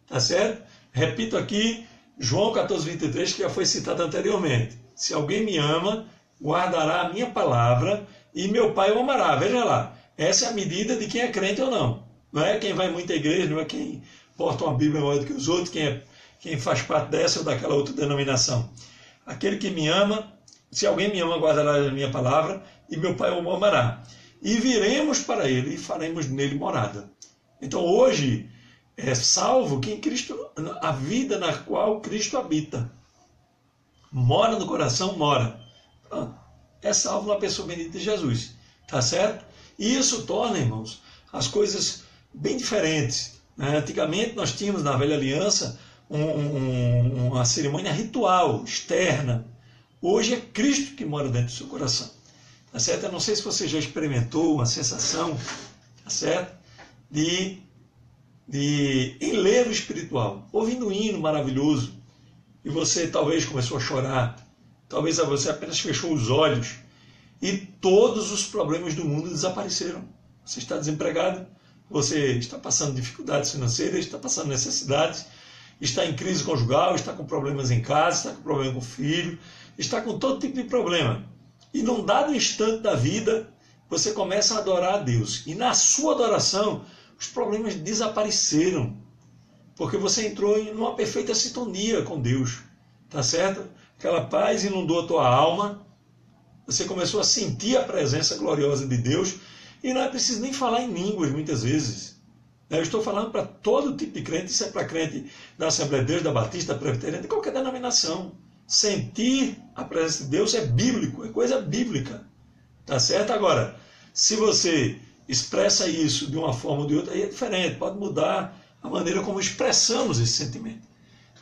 Tá certo? Repito aqui, João 14, 23, que já foi citado anteriormente. Se alguém me ama, guardará a minha palavra e meu Pai o amará. Veja lá, essa é a medida de quem é crente ou não. Não é quem vai muito à igreja, não é quem porta uma Bíblia maior do que os outros, quem faz parte dessa ou daquela outra denominação. Aquele que me ama, se alguém me ama, guardará a minha palavra e meu Pai o amará. E viremos para ele e faremos nele morada. Então hoje é salvo quem Cristo, a vida na qual Cristo habita. Mora no coração, mora. Pronto. É salvo na pessoa bendita de Jesus. Tá certo? E isso torna, irmãos, as coisas bem diferentes. Antigamente nós tínhamos na velha aliança uma cerimônia ritual, externa. Hoje é Cristo que mora dentro do seu coração. Tá certo? Eu não sei se você já experimentou uma sensação, tá certo? De enlevo espiritual, ouvindo um hino maravilhoso, e você talvez começou a chorar, talvez você apenas fechou os olhos, e todos os problemas do mundo desapareceram. Você está desempregado, você está passando dificuldades financeiras, está passando necessidades, está em crise conjugal, está com problemas em casa, está com problema com o filho, está com todo tipo de problema. E num dado instante da vida, você começa a adorar a Deus. E na sua adoração, os problemas desapareceram. Porque você entrou em uma perfeita sintonia com Deus. Tá certo? Aquela paz inundou a tua alma. Você começou a sentir a presença gloriosa de Deus. E não é preciso nem falar em línguas, muitas vezes. Eu estou falando para todo tipo de crente. Isso é para crente da Assembleia de Deus, da Batista, da Presbiteriana, de qualquer denominação. Sentir a presença de Deus é bíblico, é coisa bíblica. Tá certo? Agora, se você expressa isso de uma forma ou de outra, aí é diferente, pode mudar a maneira como expressamos esse sentimento.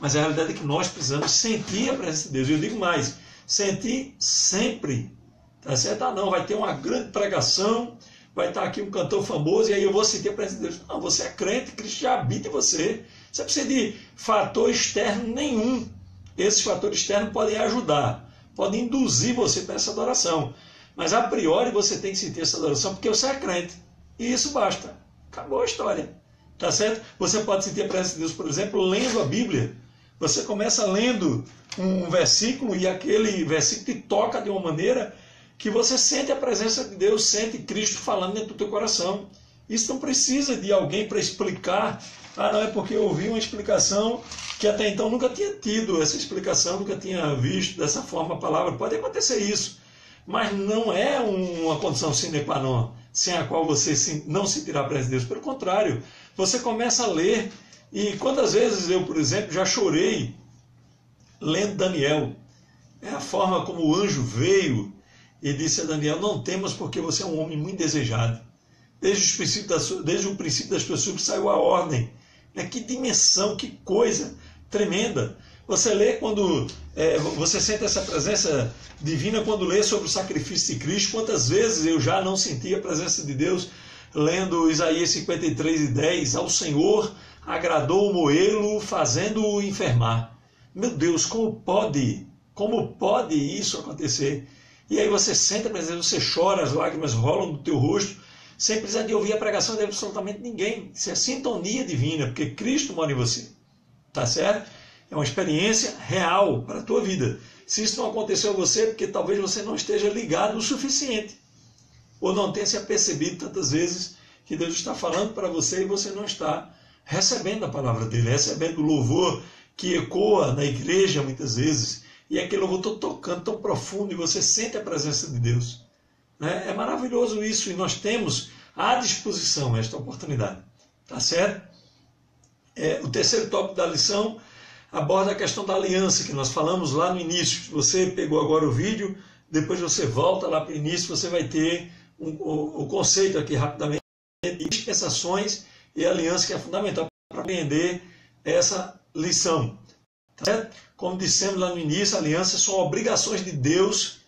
Mas a realidade é que nós precisamos sentir a presença de Deus. E eu digo mais, sentir sempre. Tá certo? Ah, não, vai ter uma grande pregação, vai estar aqui um cantor famoso e aí eu vou sentir a presença de Deus. Não, você é crente, Cristo já habita em você. Você não precisa de fator externo nenhum. Esses fatores externos podem ajudar, podem induzir você para essa adoração. Mas a priori você tem que sentir essa adoração porque você é crente. E isso basta. Acabou a história. Tá certo? Você pode sentir a presença de Deus, por exemplo, lendo a Bíblia. Você começa lendo um versículo e aquele versículo te toca de uma maneira que você sente a presença de Deus, sente Cristo falando dentro do teu coração. Isso não precisa de alguém para explicar. Ah, não, é porque eu ouvi uma explicação que até então nunca tinha tido essa explicação, nunca tinha visto dessa forma a palavra. Pode acontecer isso, mas não é uma condição sine qua non, sem a qual você não sentirá a presença de Deus. Pelo contrário, você começa a ler, e quantas vezes eu, por exemplo, já chorei lendo Daniel. É a forma como o anjo veio e disse a Daniel, não temas porque você é um homem muito desejado. Desde o princípio das tuas súplicas saiu a ordem. Que dimensão, que coisa tremenda. Você lê quando você sente essa presença divina quando lê sobre o sacrifício de Cristo. Quantas vezes eu já não senti a presença de Deus lendo Isaías 53:10, ao Senhor agradou moê-lo, fazendo-o enfermar. Meu Deus, como pode isso acontecer? E aí você senta, mas você chora, as lágrimas rolam do teu rosto, sem precisar de ouvir a pregação de absolutamente ninguém. Isso é sintonia divina, porque Cristo mora em você. Tá certo? É uma experiência real para a tua vida. Se isso não aconteceu a você, é porque talvez você não esteja ligado o suficiente. Ou não tenha se apercebido tantas vezes que Deus está falando para você e você não está recebendo a palavra dele, recebendo o louvor que ecoa na igreja muitas vezes. E aquele louvor tão tocando, tão profundo, e você sente a presença de Deus. É maravilhoso isso, e nós temos à disposição esta oportunidade. Tá certo? O terceiro tópico da lição aborda a questão da aliança, que nós falamos lá no início. Se você pegou agora o vídeo, depois você volta lá para o início, você vai ter o conceito aqui rapidamente de dispensações e aliança, que é fundamental para aprender essa lição. Tá certo? Como dissemos lá no início, alianças são obrigações de Deus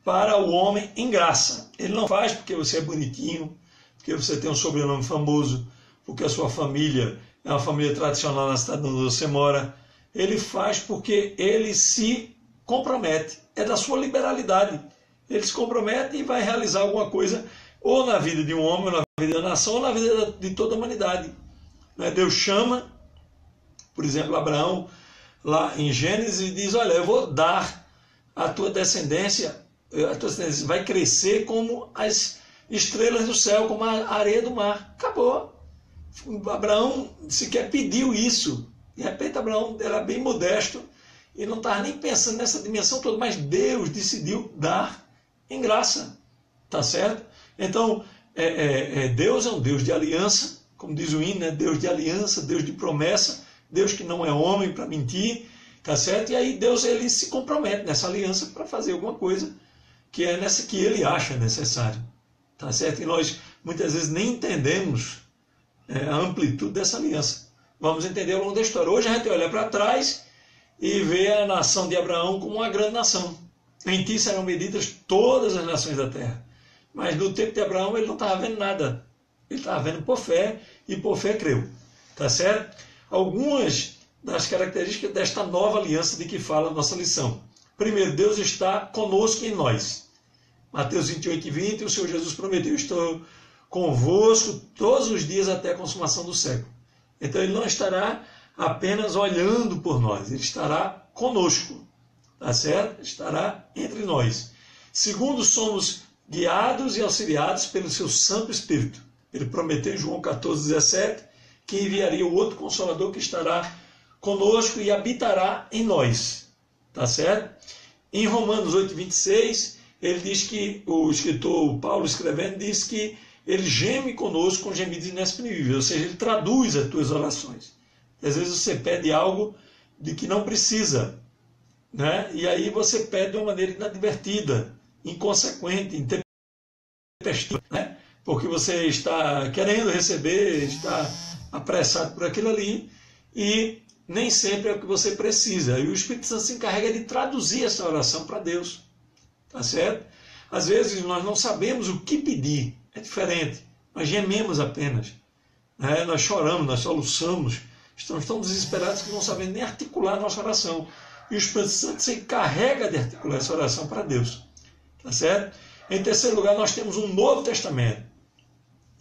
para o homem em graça. Ele não faz porque você é bonitinho, porque você tem um sobrenome famoso, porque a sua família é uma família tradicional na cidade onde você mora. Ele faz porque ele se compromete. É da sua liberalidade. Ele se compromete e vai realizar alguma coisa, ou na vida de um homem, ou na vida da nação, ou na vida de toda a humanidade. Deus chama, por exemplo, Abraão, lá em Gênesis, e diz, olha, eu vou dar a tua descendência vai crescer como as estrelas do céu, como a areia do mar. Acabou. Abraão sequer pediu isso. De repente, Abraão era bem modesto e não estava nem pensando nessa dimensão toda, mas Deus decidiu dar em graça. Tá certo? Então, Deus é um Deus de aliança, como diz o hino, né? Deus de aliança, Deus de promessa, Deus que não é homem para mentir, tá certo? E aí Deus ele se compromete nessa aliança para fazer alguma coisa que é nessa que ele acha necessário, tá certo? E nós muitas vezes nem entendemos a amplitude dessa aliança. Vamos entender ao longo da história. Hoje a gente olha para trás e vê a nação de Abraão como uma grande nação. Em ti serão medidas todas as nações da terra. Mas no tempo de Abraão ele não estava vendo nada. Ele estava vendo por fé e por fé creu. Tá certo? Algumas das características desta nova aliança de que fala a nossa lição. Primeiro, Deus está conosco em nós. Mateus 28:20, o Senhor Jesus prometeu, estou convosco todos os dias até a consumação do século. Então ele não estará apenas olhando por nós, ele estará conosco. Tá certo? Estará entre nós. Segundo, somos guiados e auxiliados pelo seu Santo Espírito. Ele prometeu em João 14:17 que enviaria o outro Consolador que estará conosco e habitará em nós. Tá certo? Em Romanos 8:26, ele diz que, o escritor Paulo escrevendo, diz que ele geme conosco com gemidos inexprimíveis, ou seja, ele traduz as tuas orações. Às vezes você pede algo de que não precisa, né? E aí você pede de uma maneira inadvertida, inconsequente, intempestiva, né? Porque você está querendo receber, está apressado por aquilo ali e nem sempre é o que você precisa. E o Espírito Santo se encarrega de traduzir essa oração para Deus. Tá certo? Às vezes nós não sabemos o que pedir. É diferente. Nós gememos apenas. Né? Nós choramos, nós soluçamos. Estamos tão desesperados que não sabemos nem articular a nossa oração. E o Espírito Santo se encarrega de articular essa oração para Deus. Tá certo? Em terceiro lugar, nós temos um Novo Testamento.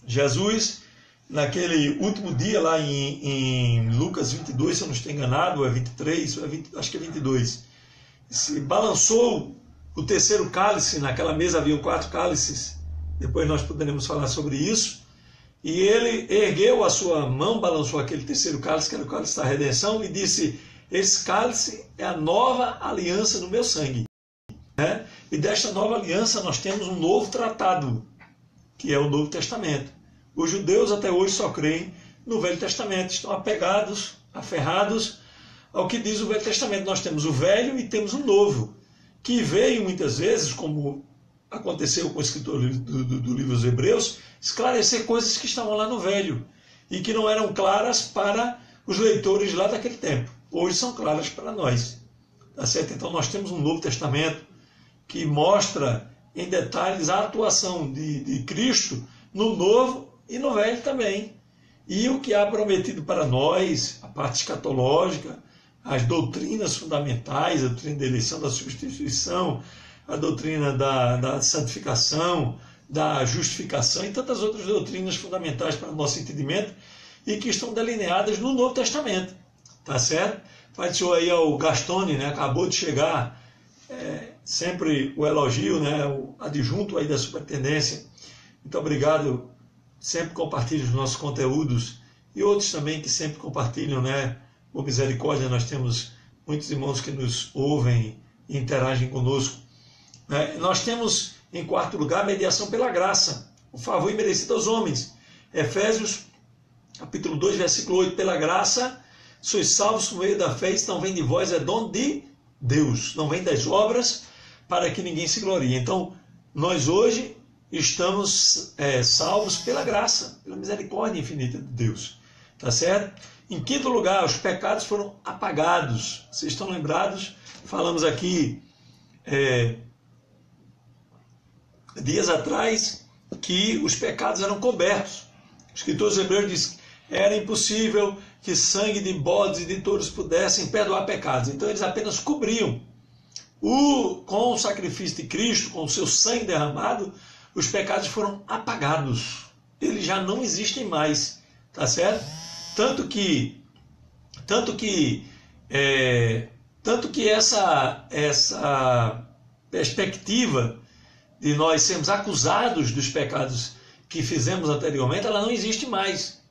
Jesus, naquele último dia lá em Lucas 22, se eu não estou enganado, ou é 23, ou é 20, acho que é 22, se balançou o terceiro cálice, naquela mesa haviam 4 cálices, depois nós poderemos falar sobre isso, e ele ergueu a sua mão, balançou aquele terceiro cálice, que era o cálice da redenção, e disse, esse cálice é a nova aliança no meu sangue. Né? E desta nova aliança nós temos um novo tratado, que é o Novo Testamento. Os judeus até hoje só creem no Velho Testamento, estão apegados, aferrados ao que diz o Velho Testamento. Nós temos o Velho e temos o Novo, que veio muitas vezes, como aconteceu com o escritor do livro dos Hebreus, esclarecer coisas que estavam lá no Velho e que não eram claras para os leitores lá daquele tempo. Hoje são claras para nós. Tá certo? Então nós temos um Novo Testamento que mostra em detalhes a atuação de Cristo no Novo e no Velho também. E o que há prometido para nós, a parte escatológica, as doutrinas fundamentais, a doutrina da eleição, da substituição, a doutrina da santificação, da justificação e tantas outras doutrinas fundamentais para o nosso entendimento e que estão delineadas no Novo Testamento. Tá certo? Faz show aí ao Gastone, né? Acabou de chegar, sempre o elogio, né? O adjunto aí da superintendência. Muito obrigado. Sempre compartilhe os nossos conteúdos e outros também que sempre compartilham, né? Por misericórdia, nós temos muitos irmãos que nos ouvem e interagem conosco. Nós temos, em quarto lugar, a mediação pela graça, o favor imerecido aos homens. Efésios, capítulo 2, versículo 8, pela graça sois salvos por meio da fé, isso não vem de vós, é dom de Deus, não vem das obras, para que ninguém se glorie. Então, nós hoje estamos salvos pela graça, pela misericórdia infinita de Deus. Tá certo? Em quinto lugar, os pecados foram apagados. Vocês estão lembrados? Falamos aqui dias atrás que os pecados eram cobertos. O escritor dos Hebreus diz que era impossível que sangue de bodes e de touros pudessem perdoar pecados. Então eles apenas cobriam. Com o sacrifício de Cristo, com o seu sangue derramado, os pecados foram apagados. Eles já não existem mais, tá certo? Tanto que essa perspectiva de nós sermos acusados dos pecados que fizemos anteriormente, ela não existe mais.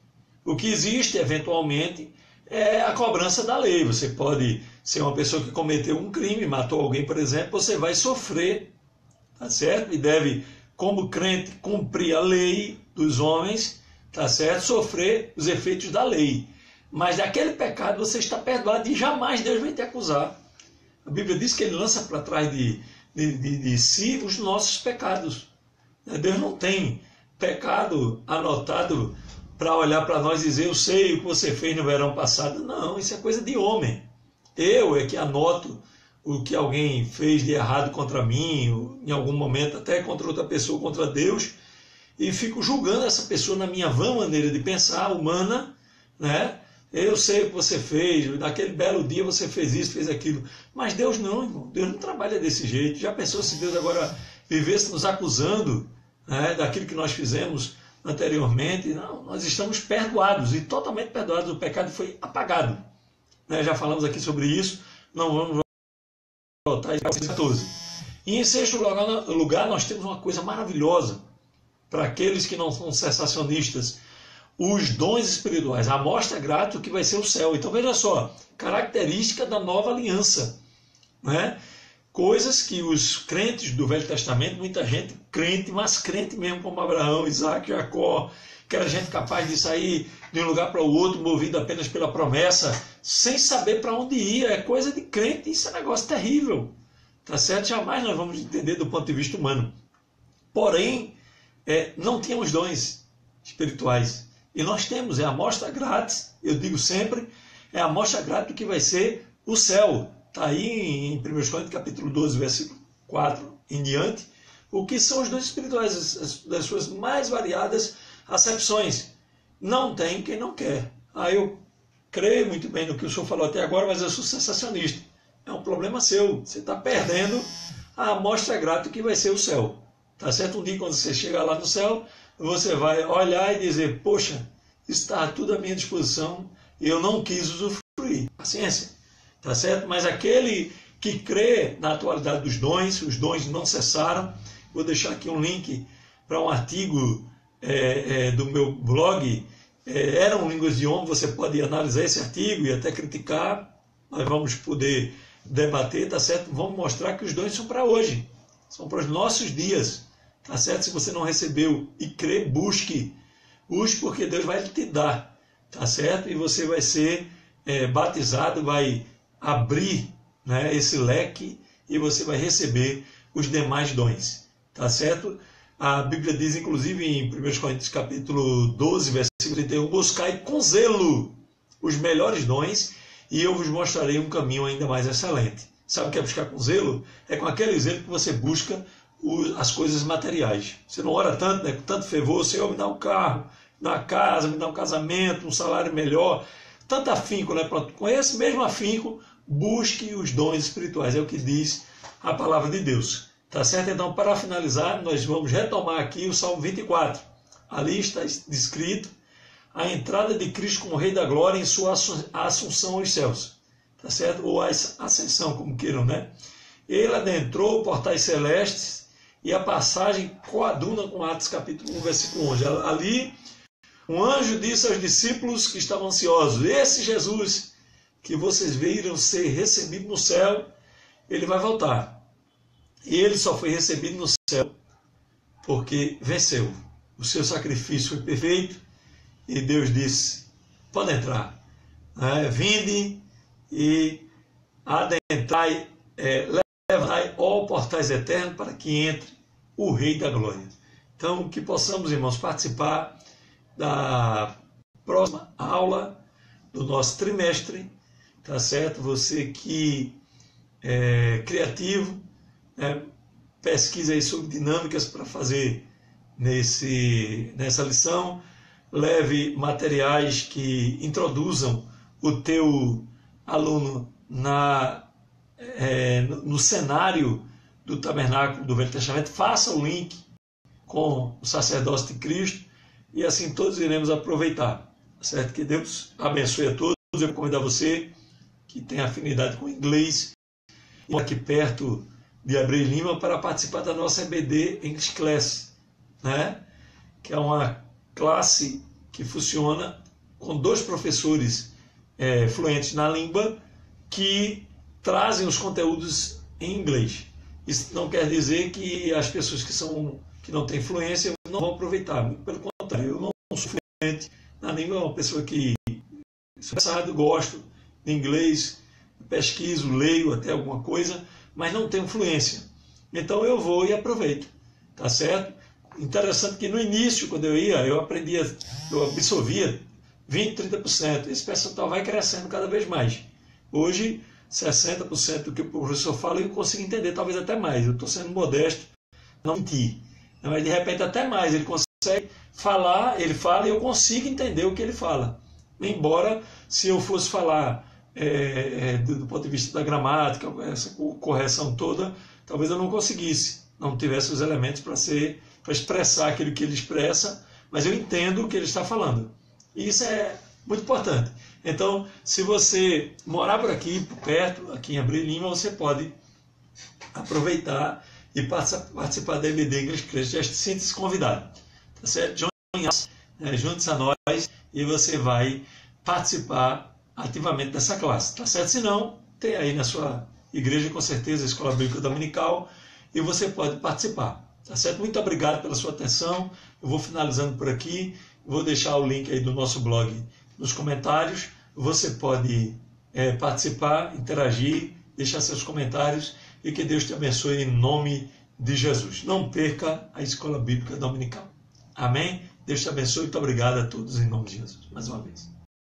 O que existe, eventualmente, é a cobrança da lei. Você pode ser uma pessoa que cometeu um crime, matou alguém, por exemplo, você vai sofrer, tá certo? E deve, como crente, cumprir a lei dos homens, tá certo? Sofrer os efeitos da lei. Mas daquele pecado você está perdoado e jamais Deus vai te acusar. A Bíblia diz que Ele lança para trás de si os nossos pecados. Deus não tem pecado anotado para olhar para nós e dizer, eu sei o que você fez no verão passado. Não, isso é coisa de homem. Eu é que anoto o que alguém fez de errado contra mim, ou em algum momento até contra outra pessoa, contra Deus, e fico julgando essa pessoa na minha vã maneira de pensar, humana, né? Eu sei o que você fez, naquele belo dia você fez isso, fez aquilo. Mas Deus não, irmão. Deus não trabalha desse jeito. Já pensou se Deus agora vivesse nos acusando, né, daquilo que nós fizemos anteriormente? Não, nós estamos perdoados e totalmente perdoados. O pecado foi apagado. Né, já falamos aqui sobre isso. Não vamos voltar em 14. E em sexto lugar, nós temos uma coisa maravilhosa para aqueles que não são sensacionistas. Os dons espirituais, a amostra grátis que vai ser o céu. Então veja só, característica da nova aliança, né? Coisas que os crentes do Velho Testamento, muita gente crente, mas crente mesmo como Abraão, Isaac, Jacó, que era gente capaz de sair de um lugar para o outro, movido apenas pela promessa, sem saber para onde ia, é coisa de crente, isso é um negócio terrível, tá certo? Jamais nós vamos entender do ponto de vista humano. Porém, não tínhamos dons espirituais. E nós temos, é a amostra grátis, eu digo sempre, é a amostra grátis do que vai ser o céu. Está aí em 1 Coríntios capítulo 12, versículo 4 em diante, o que são os dons espirituais, das suas mais variadas acepções. Não tem quem não quer. Eu creio muito bem no que o senhor falou até agora, mas eu sou sensacionista. É um problema seu. Você está perdendo a amostra grátis do que vai ser o céu. Tá certo? Um dia, quando você chegar lá no céu, você vai olhar e dizer, poxa, está tudo à minha disposição e eu não quis usufruir. Paciência, tá certo? Mas aquele que crê na atualidade dos dons, os dons não cessaram. Vou deixar aqui um link para um artigo do meu blog, Eram Línguas de Homem, você pode analisar esse artigo e até criticar, nós vamos poder debater, tá certo? Vamos mostrar que os dons são para hoje, são para os nossos dias. Tá certo? Se você não recebeu e crê, busque. Busque porque Deus vai te dar. Tá certo? E você vai ser batizado, vai abrir, né, esse leque e você vai receber os demais dons. Tá certo? A Bíblia diz, inclusive, em 1 Coríntios capítulo 12, versículo 31, buscai com zelo os melhores dons e eu vos mostrarei um caminho ainda mais excelente. Sabe o que é buscar com zelo? É com aquele zelo que você busca as coisas materiais. Você não ora tanto, né, com tanto fervor, Senhor, me dá um carro, me dá uma casa, me dá um casamento, um salário melhor, tanto afinco, né? Pronto, com esse mesmo afinco, busque os dons espirituais, é o que diz a palavra de Deus. Tá certo? Então, para finalizar, nós vamos retomar aqui o Salmo 24. Ali está descrito a entrada de Cristo como Rei da Glória em sua assunção aos céus. Tá certo? Ou a ascensão, como queiram, né? Ele adentrou portais celestes e a passagem coaduna com Atos capítulo 1, versículo 11. Ali, um anjo disse aos discípulos que estavam ansiosos, esse Jesus que vocês viram ser recebido no céu, ele vai voltar. E ele só foi recebido no céu porque venceu. O seu sacrifício foi perfeito e Deus disse, pode entrar. Vinde e adentrai, levai, ó portais eternos, para que entre o Rei da Glória. Então, que possamos, irmãos, participar da próxima aula do nosso trimestre, tá certo? Você que é criativo, pesquisa aí sobre dinâmicas para fazer nessa lição, leve materiais que introduzam o teu aluno no cenário do tabernáculo do Velho Testamento, faça o link com o sacerdócio de Cristo e assim todos iremos aproveitar. Certo? Que Deus abençoe a todos. Eu convido a você que tem afinidade com inglês e aqui perto de Abreu Lima para participar da nossa EBD English Class, né? Que é uma classe que funciona com 2 professores fluentes na língua que trazem os conteúdos em inglês. Isso não quer dizer que as pessoas que não têm fluência não vão aproveitar. Pelo contrário, eu não sou fluente na língua, é uma pessoa que sou interessado, gosto de inglês, pesquiso, leio até alguma coisa, mas não tenho fluência. Então eu vou e aproveito, tá certo? Interessante que no início, quando eu ia, eu absorvia 20%, 30%. Esse percentual vai crescendo cada vez mais. Hoje, 60% do que o professor fala eu consigo entender, talvez até mais. Eu estou sendo modesto, não mentir. Mas de repente até mais, ele consegue falar, ele fala e eu consigo entender o que ele fala. Embora, se eu fosse falar do ponto de vista da gramática, essa correção toda, talvez eu não conseguisse, não tivesse os elementos para expressar aquilo que ele expressa, mas eu entendo o que ele está falando. E isso é muito importante. Então, se você morar por aqui, por perto, aqui em Abreu Lima, você pode aproveitar e participar da EBD English Class. Já sinta-se convidado. Tá certo? Junte-se a nós e você vai participar ativamente dessa classe. Tá certo? Se não, tem aí na sua igreja, com certeza, a Escola Bíblica Dominical, e você pode participar. Tá certo? Muito obrigado pela sua atenção. Eu vou finalizando por aqui. Vou deixar o link aí do nosso blog nos comentários. Você pode participar, interagir, deixar seus comentários e que Deus te abençoe em nome de Jesus. Não perca a Escola Bíblica Dominical. Amém? Deus te abençoe. Muito obrigado a todos em nome de Jesus. Mais uma vez.